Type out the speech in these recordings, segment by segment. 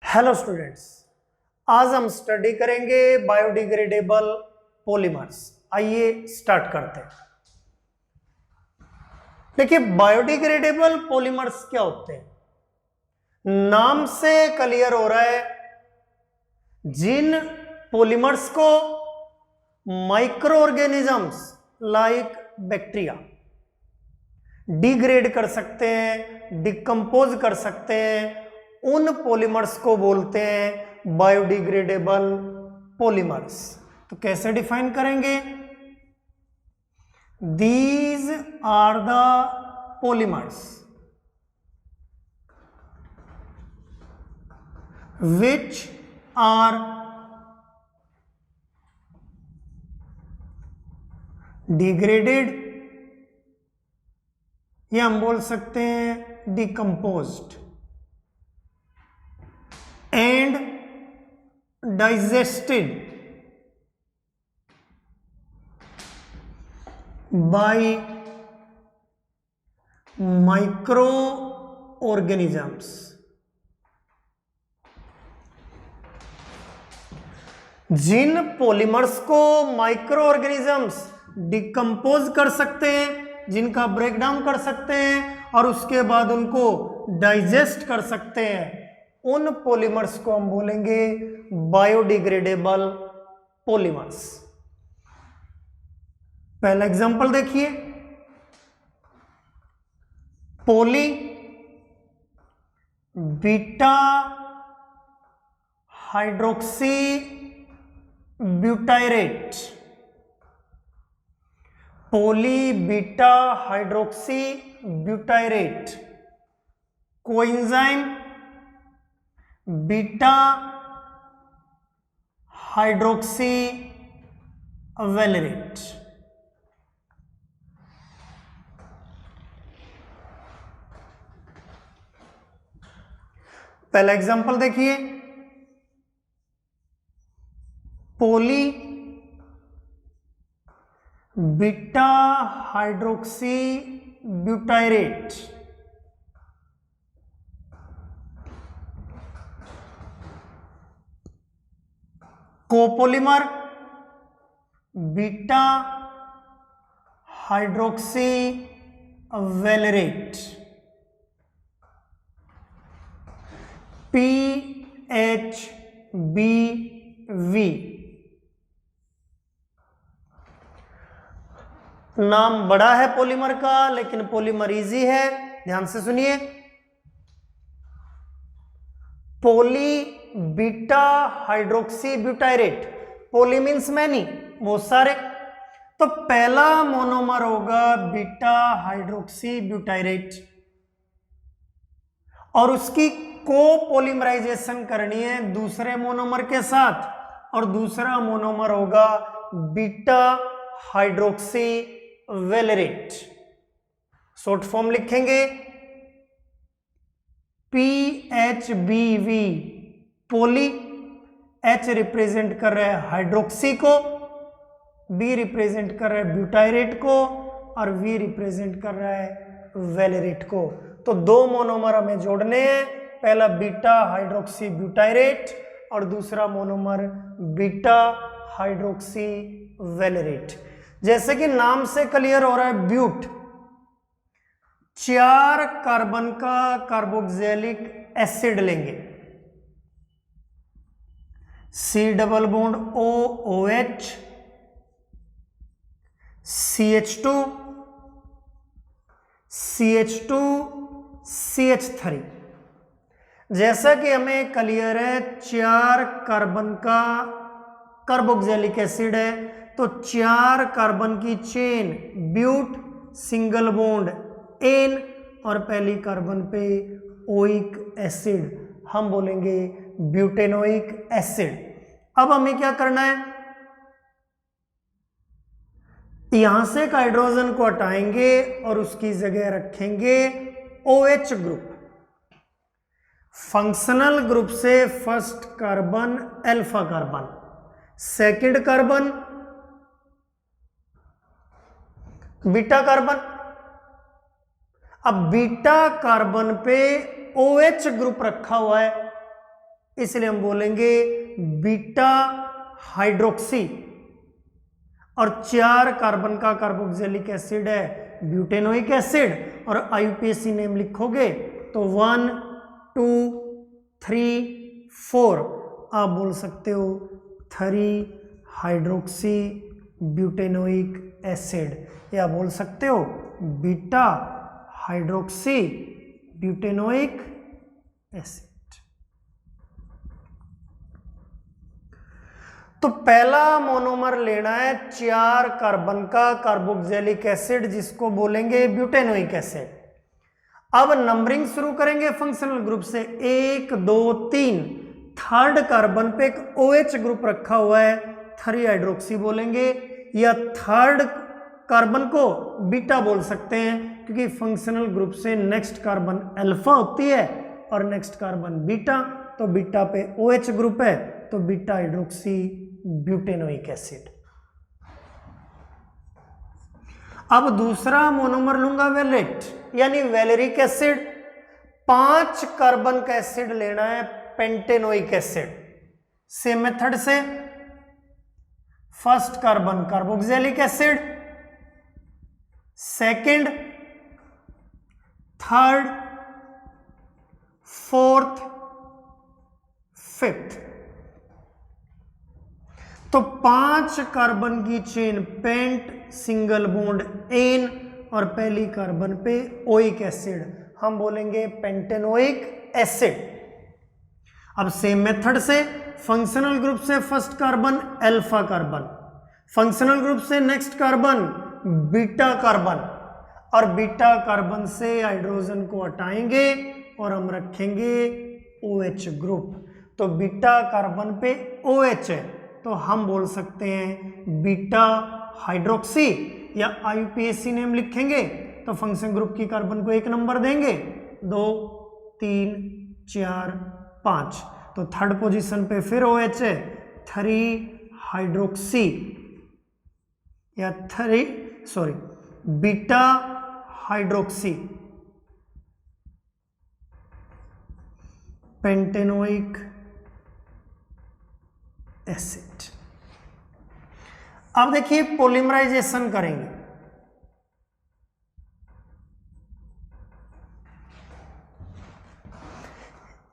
Hello students, आज हम study करेंगे बायोडिग्रेडेबल पॉलीमर्स। आइए स्टार्ट करते हैं। देखिए, बायोडिग्रेडेबल पॉलीमर्स क्या होते हैं? नाम से क्लियर हो रहा है, जिन पॉलीमर्स को micro organisms like bacteria degrade कर सकते हैं, डिकम्पोज कर सकते हैं, उन पॉलीमर्स को बोलते हैं बायोडिग्रेडेबल पॉलीमर्स। तो कैसे डिफाइन करेंगे? These are the polymers which are degraded, या हम बोल सकते हैं decomposed and digested by microorganisms। जिन पॉलीमर्स को माइक्रो ऑर्गेनिजम्स डिकम्पोज कर सकते हैं, जिनका ब्रेकडाउन कर सकते हैं और उसके बाद उनको डाइजेस्ट कर सकते हैं, उन पॉलीमर्स को हम बोलेंगे बायोडिग्रेडेबल पॉलीमर्स। पहला एग्जांपल देखिए, poly beta hydroxy butyrate. Poly beta hydroxy butyrate coenzyme beta hydroxy valerate. पहला एग्जांपल देखिए, poly beta hydroxy butyrate copolymer beta hydroxy valerate PHBV। नाम बड़ा है पॉलीमर का, लेकिन पॉलीमर इजी है। ध्यान से सुनिए, poly beta hydroxy butyrate. Poly means many, बहुत सारे। तो पहला मोनोमर होगा बीटा हाइड्रोक्सी ब्यूटाइरेट और उसकी कोपोलिमराइजेशन करनी है दूसरे मोनोमर के साथ, और दूसरा मोनोमर होगा beta hydroxy valerate. Short form लिखेंगे PHBV। पॉली, H रिप्रेजेंट कर रहा है हाइड्रोक्सी को, B रिप्रेजेंट कर रहा है ब्यूटाइरेट को, और V रिप्रेजेंट कर रहा है वैलेरेट को। तो दो मोनोमर हमें जोड़ने हैं, पहला बीटा हाइड्रोक्सी ब्यूटाइरेट और दूसरा मोनोमर बीटा हाइड्रोक्सी वैलेरेट। जैसे कि नाम से क्लियर हो रहा है, ब्यूट 4 कार्बन का कार्बोक्सिलिक एसिड लेंगे, C double bond OOH CH2 CH2 CH3। जैसा कि हमें क्लियर है 4 कार्बन का कार्बोक्सिलिक एसिड है, तो 4 कार्बन की chain but, single bond ane, और पहली कार्बन पे ओइक एसिड, हम बोलेंगे ब्यूटेनोइक एसिड। अब हमें क्या करना है, यहां से एक हाइड्रोजन को हटाएंगे और उसकी जगह रखेंगे OH ग्रुप। फंक्शनल ग्रुप से first carbon alpha carbon, second carbon beta carbon. अब बीटा कार्बन पे OH ग्रुप रखा हुआ है, इसलिए हम बोलेंगे बीटा हाइड्रोक्सी। और 4 कार्बन का कार्बोक्सिलिक एसिड है ब्यूटेनोइक एसिड, और आईयूपीएसी नेम लिखोगे तो 1 2 3 4 आप बोल सकते हो 3 हाइड्रोक्सी ब्यूटेनोइक एसिड, या बोल सकते हो बीटा हाइड्रोक्सी ब्यूटेनोइक एसिड। तो पहला मोनोमर लेना है 4 कार्बन का कार्बोक्सिलिक एसिड, जिसको बोलेंगे ब्यूटेनोइक एसिड। अब नंबरिंग शुरू करेंगे फंक्शनल ग्रुप से 1 2 3। थर्ड कार्बन पे एक OH ग्रुप रखा हुआ है, 3 हाइड्रोक्सी बोलेंगे, या थर्ड कार्बन को बीटा बोल सकते हैं, क्योंकि फंक्शनल ग्रुप से नेक्स्ट कार्बन अल्फा होती है और नेक्स्ट कार्बन बीटा, तो बीटा पे OH ग्रुप है तो बीटा हाइड्रोक्सी ब्यूटेनोइक एसिड। अब दूसरा मोनोमर लूंगा वेलेट यानी वैलेरिक एसिड। 5 कार्बन का एसिड लेना है पेंटेनोइक एसिड। सेम मेथड से first carbon carboxylic acid, second, third, fourth, fifth. तो 5 कार्बन की chain pent, single bond ane, और पहली कार्बन पे ओइक एसिड, हम बोलेंगे पेंटेनोइक एसिड। अब सेम मेथड से फंक्शनल ग्रुप से first carbon alpha carbon, functional group से नेक्स्ट कार्बन बीटा कार्बन, और बीटा कार्बन से हाइड्रोजन को हटाएंगे और हम रखेंगे OH ग्रुप। तो बीटा कार्बन पे OH है तो हम बोल सकते हैं बीटा हाइड्रोक्सी, या आईयूपीएसी नेम लिखेंगे तो फंक्शन ग्रुप की कार्बन को 1 नंबर देंगे, 2 3 4 5। तो थर्ड पोजीशन पे फिर OH है, 3 हाइड्रोक्सी या बीटा हाइड्रोक्सी पेंटेनोइक एसिड। अब देखिए पॉलीमराइजेशन करेंगे।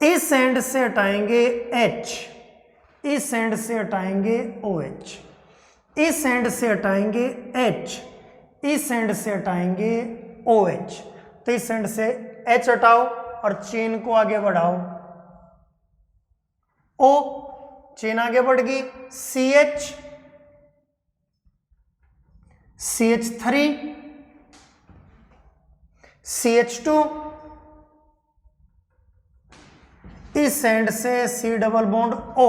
इस एंड से हटाएंगे H, इस एंड से हटाएंगे OH, इस एंड से हटाएंगे H, इस एंड से हटाएंगे OH। तो इस एंड से H हटाओ और चेन को आगे बढ़ाओ, O, चेन आगे बढ़ गई, CH, CH3, CH2, इस एंड से C डबल बॉन्ड O,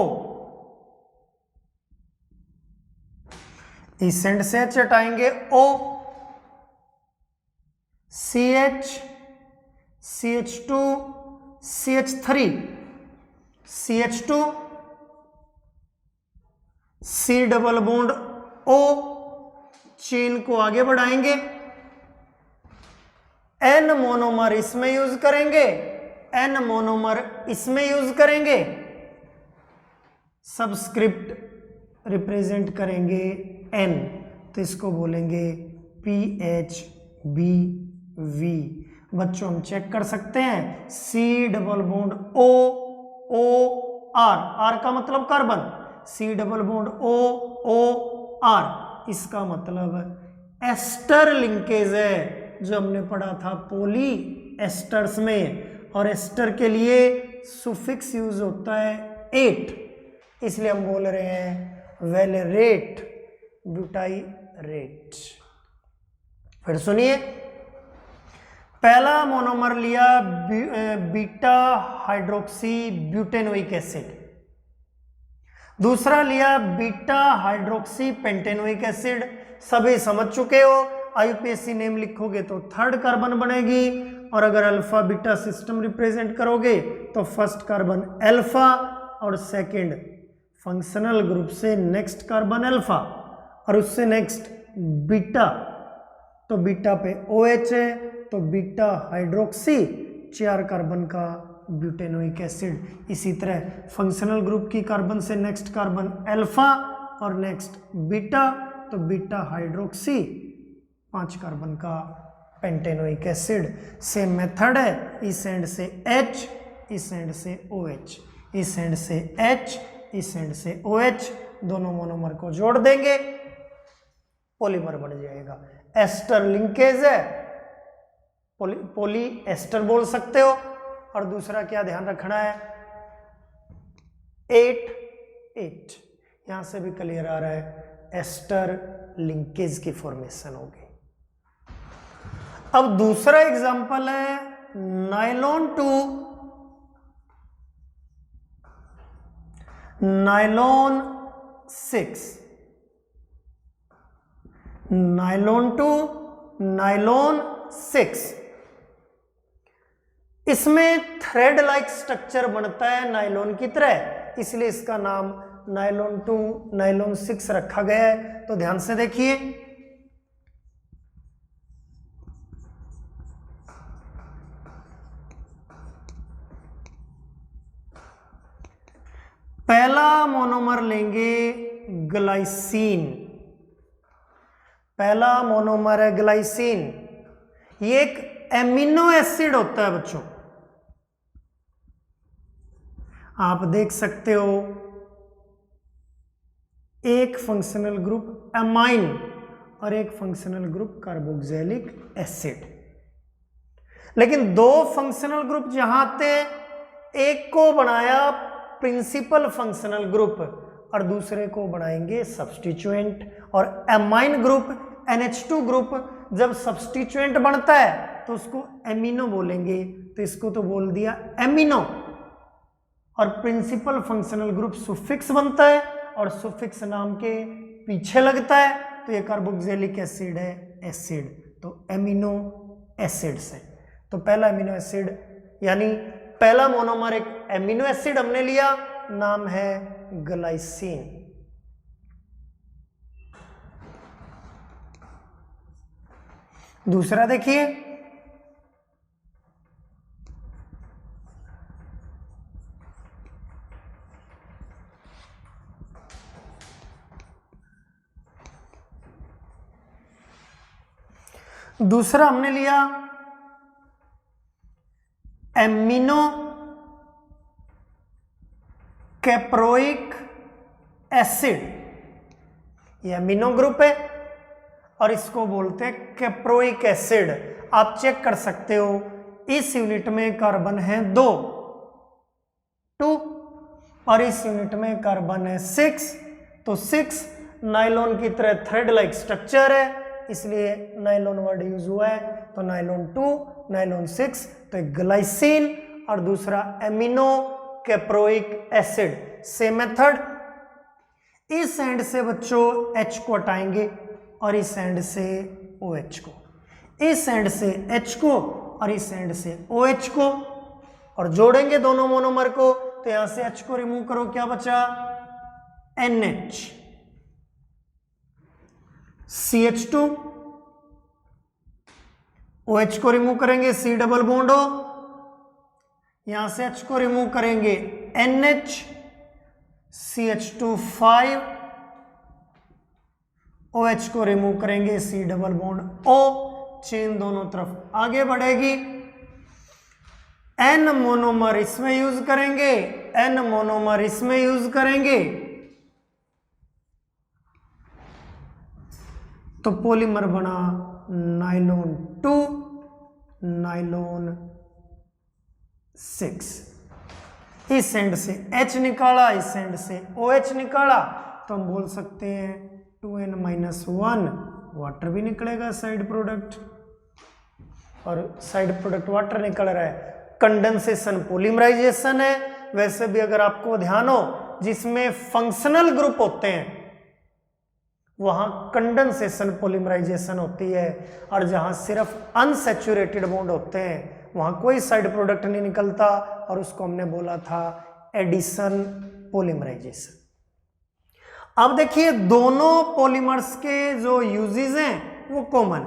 इस एंड से H हटाएंगे O, CH, CH2, CH3, CH2, C double bond O, chain को आगे बढ़ाएंगे, N मोनोमर इसमें यूज करेंगे, N मोनोमर इसमें यूज करेंगे, सबस्क्रिप्ट रिप्रेजेंट करेंगे N, तो इसको बोलेंगे PHBV। बच्चों हम चेक कर सकते हैं, C double bond O, O, R, R का मतलब carbon, C double bond O, O, R, इसका मतलब एस्टर लिंकेज है, जो हमने पढ़ा था पॉली एस्टर्स में। और एस्टर के लिए सुफिक्स यूज होता है 8, इसलिए हम बोल रहे हैं वेलेरेट ब्यूटाइरेट। फिर सुनिए, पहला मोनोमर लिया बीटा हाइड्रोक्सी ब्यूटेनोइक एसिड, दूसरा लिया बीटा हाइड्रोक्सी पेंटेनोइक एसिड। सभी समझ चुके हो, आईयूपीएसी नेम लिखोगे तो थर्ड कार्बन बनेगी, और अगर अल्फा बीटा सिस्टम रिप्रेजेंट करोगे तो फर्स्ट कार्बन अल्फा और सेकंड फंक्शनल ग्रुप से नेक्स्ट कार्बन अल्फा और उससे नेक्स्ट बीटा। तो बीटा पे OH है तो बीटा हाइड्रोक्सी 4 कार्बन का ब्यूटेनोइक एसिड। इसी तरह फंक्शनल ग्रुप की कार्बन से नेक्स्ट कार्बन अल्फा और नेक्स्ट बीटा, तो बीटा हाइड्रोक्सी 5 कार्बन का पेंटेनोइक एसिड। सेम मेथड है, इस एंड से H, इस एंड से OH, इस एंड से H, इस एंड से OH, दोनों मोनोमर को जोड़ देंगे, पॉलीमर बन जाएगा। एस्टर लिंकेज है, पॉली एस्टर बोल सकते हो। और दूसरा क्या ध्यान रखना है, 8 यहां से भी क्लियर आ रहा है, एस्टर लिंकेज की फॉर्मेशन होगी। अब दूसरा एग्जांपल है nylon two nylon 6, nylon two nylon 6। इसमें थ्रेड लाइक स्ट्रक्चर बनता है नायलॉन की तरह, इसलिए इसका नाम नायलॉन टू नायलॉन 6 रखा गया है। तो ध्यान से देखिए, पहला मोनोमर लेंगे ग्लाइसिन, पहला मोनोमर है ग्लाइसिन। ये एक एमिनो एसिड होता है बच्चों, आप देख सकते हो एक फंक्शनल ग्रुप एमाइन और एक फंक्शनल ग्रुप कार्बोक्सिलिक एसिड। लेकिन दो फंक्शनल ग्रुप जहां थे, एक को बनाया प्रिंसिपल फंक्शनल ग्रुप और दूसरे को बनाएंगे सब्स्टिट्यूएंट। और एमाइन ग्रुप NH2 ग्रुप जब सब्स्टिट्यूएंट बनता है तो उसको एमिनो बोलेंगे, तो इसको तो बोल दिया एमिनो। और प्रिंसिपल फंक्शनल ग्रुप सुफिक्स बनता है और सुफिक्स नाम के पीछे लगता है, तो ये कार्बोक्सिलिक एसिड है, एसिड, तो एमिनो एसिड से। तो पहला एमिनो एसिड यानी पहला मोनोमर एक एमिनो एसिड हमने लिया, नाम है ग्लाइसिन। दूसरा देखिए, दूसरा हमने लिया एमिनो कैप्रोइक एसिड। ये एमिनो ग्रुप है और इसको बोलते हैं कैप्रोइक एसिड। आप चेक कर सकते हो, इस यूनिट में कार्बन है 2 और इस यूनिट में कार्बन है 6। तो 6 नायलॉन की तरह थ्रेड लाइक स्ट्रक्चर है, इसलिए नायलॉन वर्ड यूज हुआ है। तो नायलॉन 2 नायलॉन 6, तो एक ग्लाइसिन और दूसरा amino caproic acid. Same method, इस एंड से बच्चों H को हटाएंगे और इस एंड से OH को, इस एंड से H को और इस एंड से OH को, और जोड़ेंगे दोनों मोनोमर को। तो यहां से H को रिमूव करो, क्या बचा NH, CH2, OH को रिमूव करेंगे C डबल बॉन्ड O, यहां से H को रिमूव करेंगे NH, CH2 OH को रिमूव करेंगे C double bond O, chain दोनों तरफ आगे बढ़ेगी। N मोनोमर इसमें यूज करेंगे, N मोनोमर इसमें यूज करेंगे, तो पॉलीमर बना नायलॉन 2 नायलॉन 6। इस एंड से H निकाला, इस एंड से OH निकाला, तो हम बोल सकते हैं 2N-1 वाटर भी निकलेगा साइड प्रोडक्ट, और साइड प्रोडक्ट वाटर निकल रहा है। कंडेंसेशन पॉलीमराइजेशन है। वैसे भी अगर आपको ध्यान हो, जिसमें फंक्शनल ग्रुप होते हैं वहां कंडेंसेशन पॉलीमराइजेशन होती है, और जहां सिर्फ अनसैचुरेटेड बॉन्ड होते हैं वहां कोई साइड प्रोडक्ट नहीं निकलता, और उसको हमने बोला था एडिशन पॉलीमराइजेशन। अब देखिए, दोनों पॉलीमर्स के जो यूजेस हैं वो कॉमन,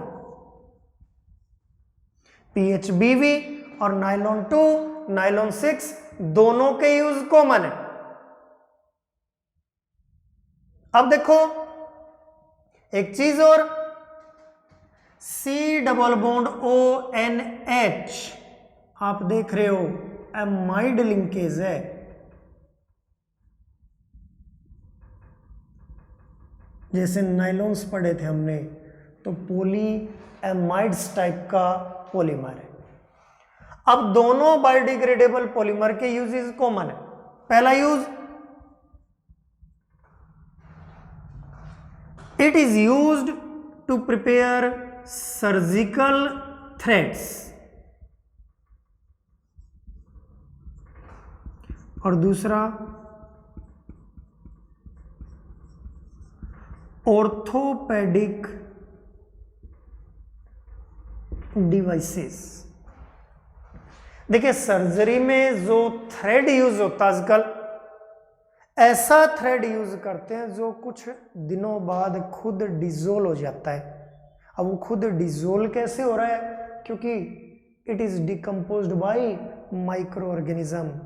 PHBV और नायलॉन 2 नायलॉन 6 दोनों के यूज कॉमन है। अब देखो एक चीज और, C डबल बॉन्ड ONH आप देख रहे हो एमाइड लिंकेज है। जैसे नाइलॉन्स पढ़े थे हमने, तो पॉली एमाइड्स टाइप का पॉलीमर है। अब दोनों बायोडिग्रेडेबल पॉलीमर के यूजेस कॉमन है। पहला use, it is used to prepare surgical threads, और दूसरा ऑर्थोपेडिक डिवाइसेस। देखिए सर्जरी में जो थ्रेड यूज होता है आजकल, ऐसा थ्रेड यूज करते हैं जो कुछ दिनों बाद खुद डिजोल्व हो जाता है। अब वो खुद डिजोल्व कैसे हो रहा है? क्योंकि it is decomposed bye micro organism.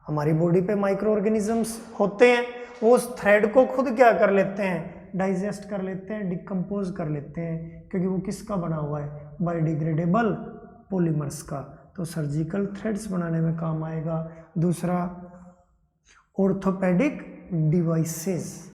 हमारी बॉडी पे माइक्रो ऑर्गेनिजम्स होते हैं, वो उस थ्रेड को खुद क्या कर लेते हैं, डाइजेस्ट कर लेते हैं, डिकम्पोज कर लेते हैं, क्योंकि वो किसका बना हुआ है, बायोडिग्रेडेबल पॉलीमर्स का। तो सर्जिकल थ्रेड्स बनाने में काम आएगा। दूसरा ऑर्थोपेडिक डिवाइसेस।